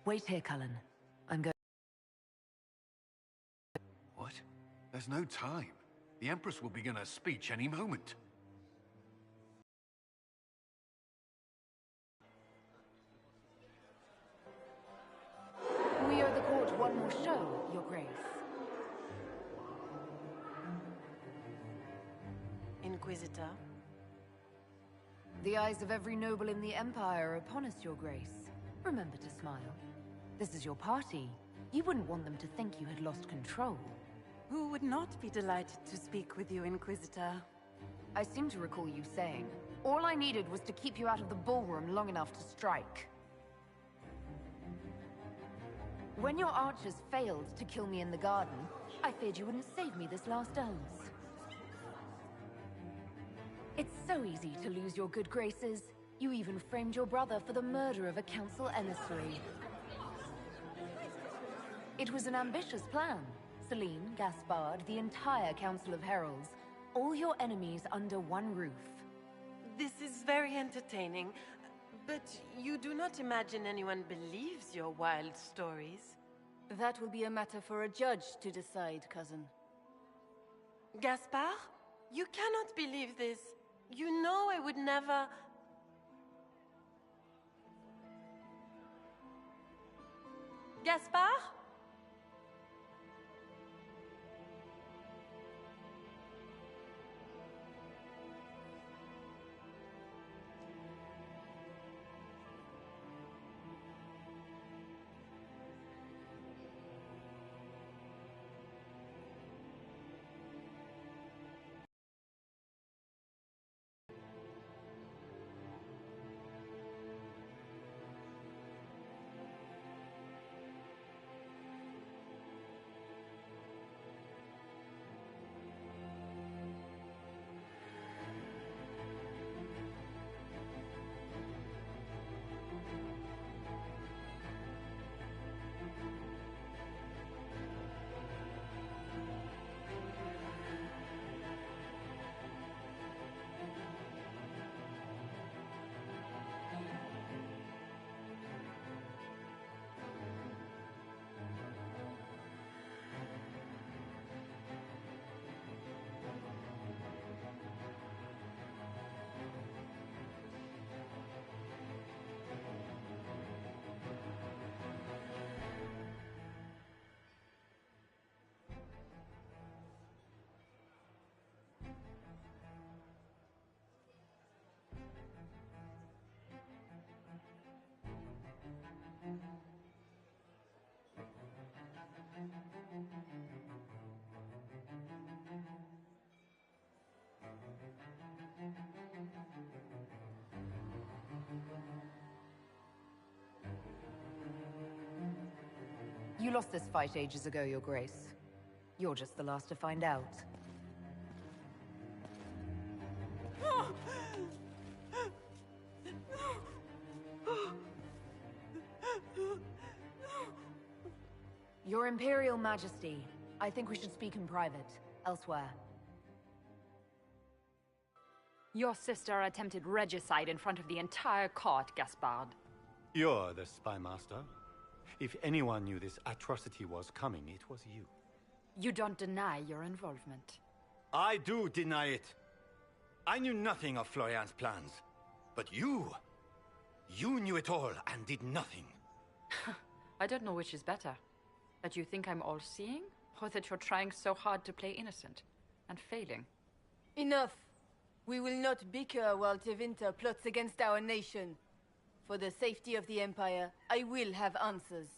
Wait here, Cullen. I'm going. What? There's no time. The Empress will begin her speech any moment. We owe the court one more show, Your Grace. Inquisitor? The eyes of every noble in the Empire are upon us, Your Grace. Remember to smile. This is your party. You wouldn't want them to think you had lost control. Who would not be delighted to speak with you, Inquisitor? I seem to recall you saying, all I needed was to keep you out of the ballroom long enough to strike. When your archers failed to kill me in the garden, I feared you wouldn't save me this last dance. It's so easy to lose your good graces. You even framed your brother for the murder of a council emissary. It was an ambitious plan. Celine, Gaspard, the entire Council of Heralds, all your enemies under one roof. This is very entertaining, but you do not imagine anyone believes your wild stories? That will be a matter for a judge to decide, cousin. Gaspard? You cannot believe this. You know I would never... Gaspard? You lost this fight ages ago, Your Grace. You're just the last to find out. Your Imperial Majesty, I think we should speak in private, elsewhere. Your sister attempted regicide in front of the entire court, Gaspard. You're the spy master. If anyone knew this atrocity was coming, it was you. You don't deny your involvement. I do deny it. I knew nothing of Florian's plans. But you knew it all and did nothing. I don't know which is better. That you think I'm all-seeing, or that you're trying so hard to play innocent and failing. Enough! We will not bicker while Tevinter plots against our nation. For the safety of the Empire, I will have answers.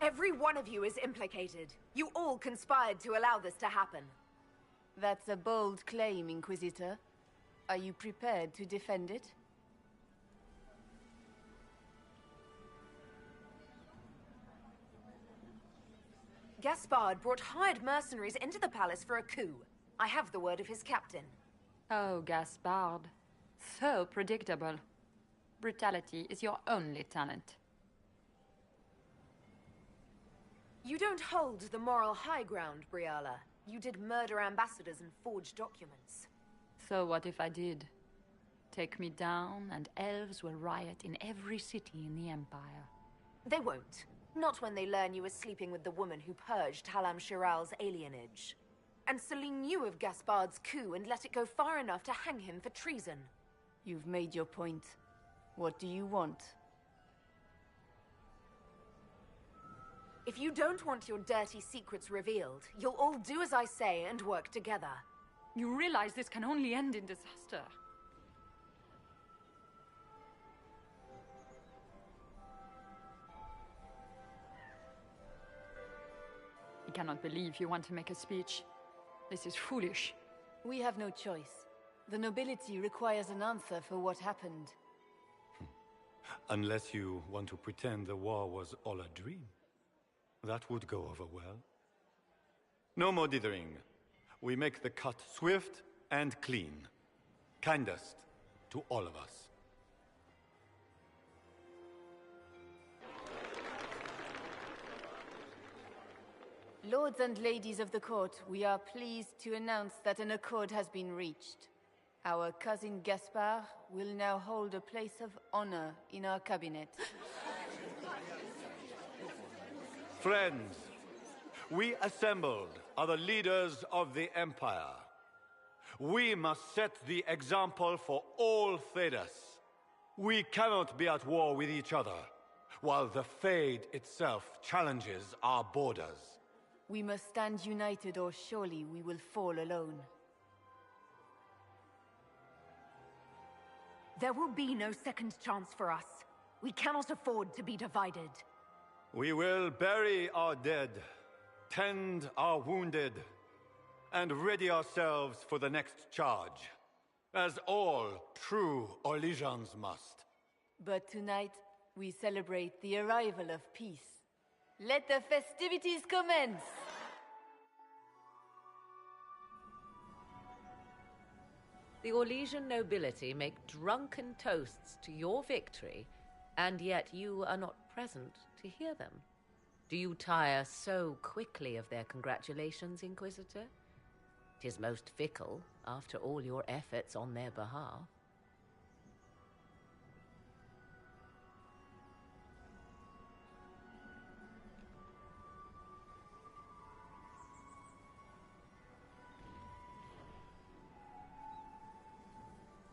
Every one of you is implicated. You all conspired to allow this to happen. That's a bold claim, Inquisitor. Are you prepared to defend it? Gaspard brought hired mercenaries into the palace for a coup. I have the word of his captain. Oh, Gaspard. So predictable. Brutality is your only talent. You don't hold the moral high ground, Briala. You did murder ambassadors and forge documents. So what if I did? Take me down, and elves will riot in every city in the Empire. They won't. Not when they learn you were sleeping with the woman who purged Halam Shiral's alienage. And Celine knew of Gaspard's coup and let it go far enough to hang him for treason. You've made your point. What do you want? If you don't want your dirty secrets revealed, you'll all do as I say and work together. You realize this can only end in disaster. I cannot believe you want to make a speech. This is foolish. We have no choice. The nobility requires an answer for what happened. Unless you want to pretend the war was all a dream. That would go over well. No more dithering. We make the cut swift and clean. Kindest to all of us. Lords and ladies of the court, we are pleased to announce that an accord has been reached. Our cousin Gaspard will now hold a place of honor in our cabinet. Friends, we assembled are the leaders of the Empire. We must set the example for all Thedas. We cannot be at war with each other, while the Fade itself challenges our borders. We must stand united, or surely we will fall alone. There will be no second chance for us. We cannot afford to be divided. We will bury our dead, tend our wounded, and ready ourselves for the next charge, as all true Orlesians must. But tonight, we celebrate the arrival of peace. Let the festivities commence! The Orlesian nobility make drunken toasts to your victory, and yet you are not present to hear them. Do you tire so quickly of their congratulations, Inquisitor? 'Tis most fickle, after all your efforts on their behalf.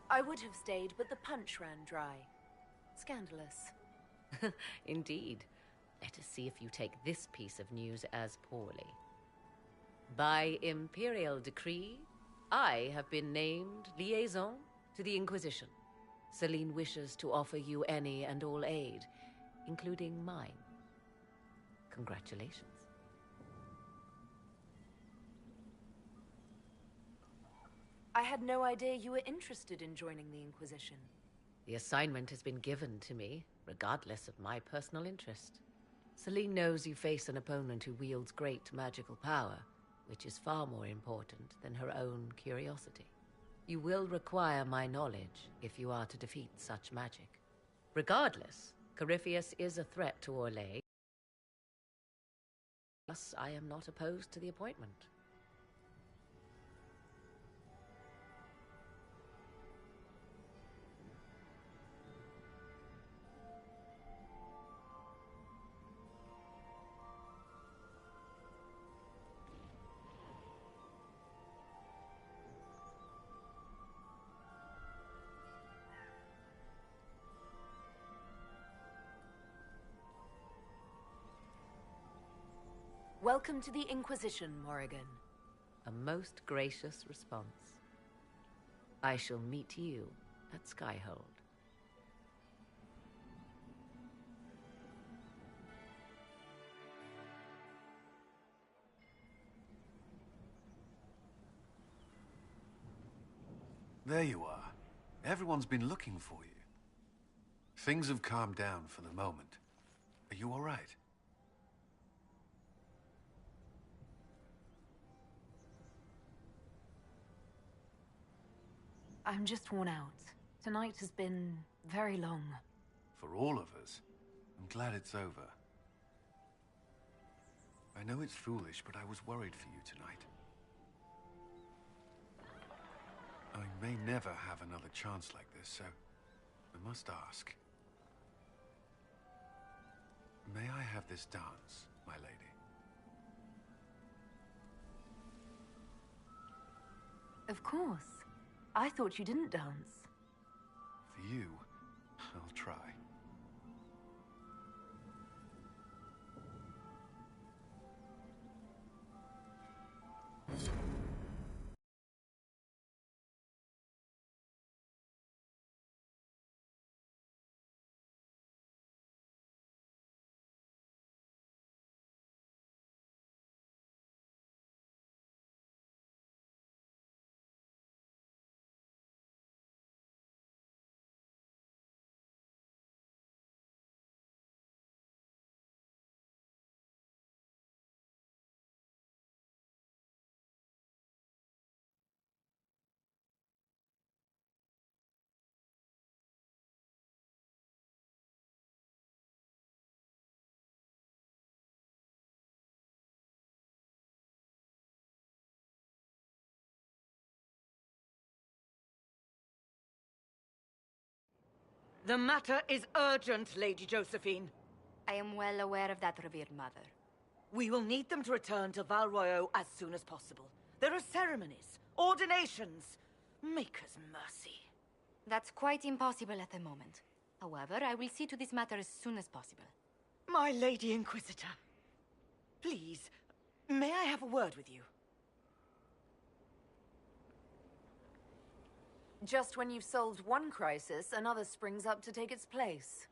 I would have stayed, but the punch ran dry. Scandalous. Indeed. Let us see if you take this piece of news as poorly. By imperial decree, I have been named liaison to the Inquisition. Celine wishes to offer you any and all aid, including mine. Congratulations. I had no idea you were interested in joining the Inquisition. The assignment has been given to me, regardless of my personal interest. Celine knows you face an opponent who wields great magical power, which is far more important than her own curiosity. You will require my knowledge if you are to defeat such magic. Regardless, Corypheus is a threat to Orlais. Thus, I am not opposed to the appointment. Welcome to the Inquisition, Morrigan. A most gracious response. I shall meet you at Skyhold. There you are. Everyone's been looking for you. Things have calmed down for the moment. Are you all right? I'm just worn out. Tonight has been very long. For all of us. I'm glad it's over. I know it's foolish, but I was worried for you tonight. I may never have another chance like this, so I must ask. May I have this dance, my lady? Of course. I thought you didn't dance. For you, I'll try. The matter is urgent, Lady Josephine. I am well aware of that, revered mother. We will need them to return to Val Royeaux as soon as possible. There are ceremonies, ordinations. Maker's mercy. That's quite impossible at the moment. However, I will see to this matter as soon as possible. My Lady Inquisitor. Please, may I have a word with you? Just when you've solved one crisis, another springs up to take its place.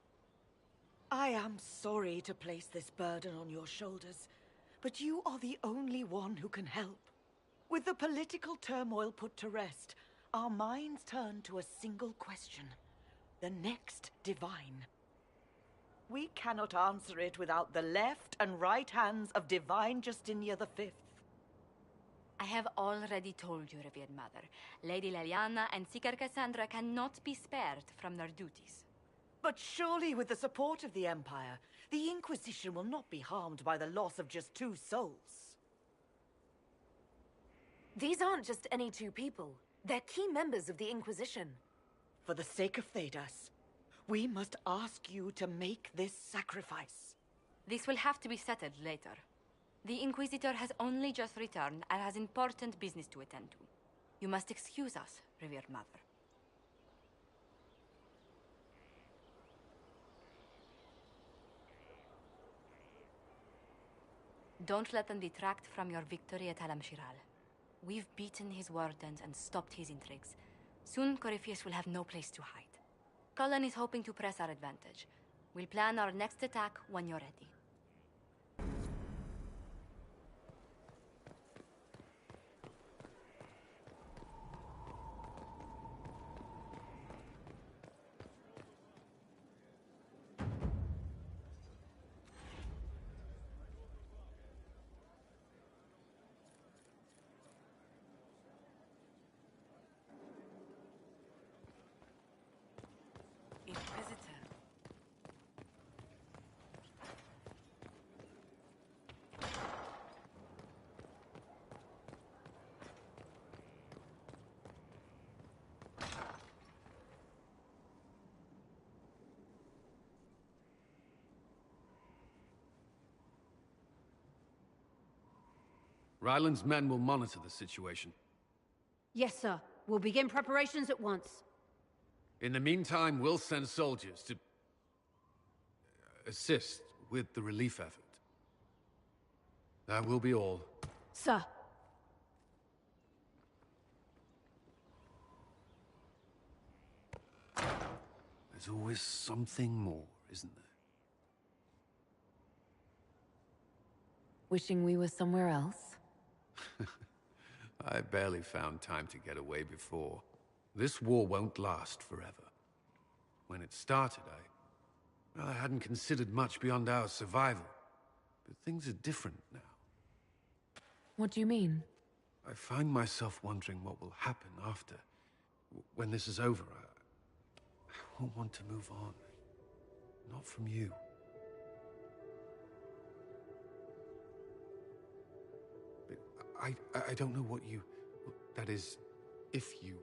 I am sorry to place this burden on your shoulders, but you are the only one who can help. With the political turmoil put to rest, our minds turn to a single question. The next divine. We cannot answer it without the left and right hands of Divine Justinia V. I have already told you, revered mother. Lady Leliana and Seeker Cassandra cannot be spared from their duties. But surely with the support of the Empire, the Inquisition will not be harmed by the loss of just 2 souls. These aren't just any 2 people. They're key members of the Inquisition. For the sake of Thedas, we must ask you to make this sacrifice. This will have to be settled later. The Inquisitor has only just returned and has important business to attend to. You must excuse us, revered mother. Don't let them detract from your victory at Alam-Shiral. We've beaten his wardens and stopped his intrigues. Soon, Corypheus will have no place to hide. Cullen is hoping to press our advantage. We'll plan our next attack when you're ready. Inquisitor. Ryland's men will monitor the situation. Yes, sir. We'll begin preparations at once. In the meantime, we'll send soldiers to assist with the relief effort. That will be all. Sir. There's always something more, isn't there? Wishing we were somewhere else? I barely found time to get away before. This war won't last forever. When it started, well, I hadn't considered much beyond our survival. But things are different now. What do you mean? I find myself wondering what will happen after. When this is over, I won't want to move on. Not from you. But I don't know what you... That is, if you...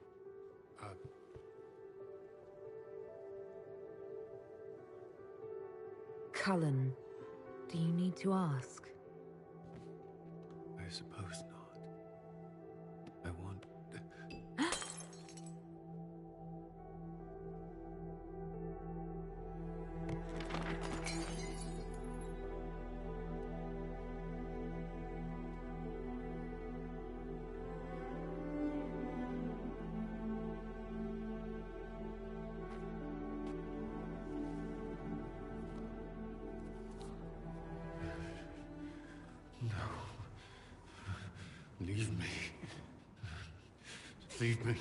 Cullen, do you need to ask? I suppose not. I want... Leave me. Leave me.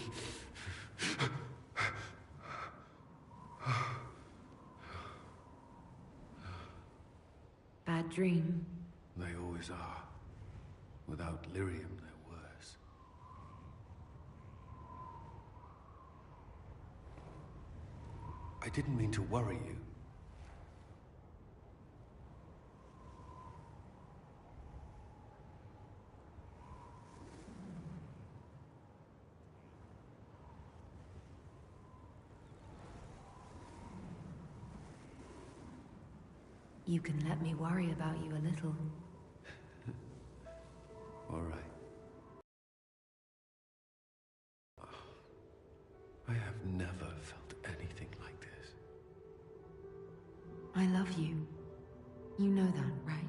Bad dream. They always are. Without lyrium, they're worse. I didn't mean to worry you. You can let me worry about you a little. All right. I have never felt anything like this. I love you. You know that, right?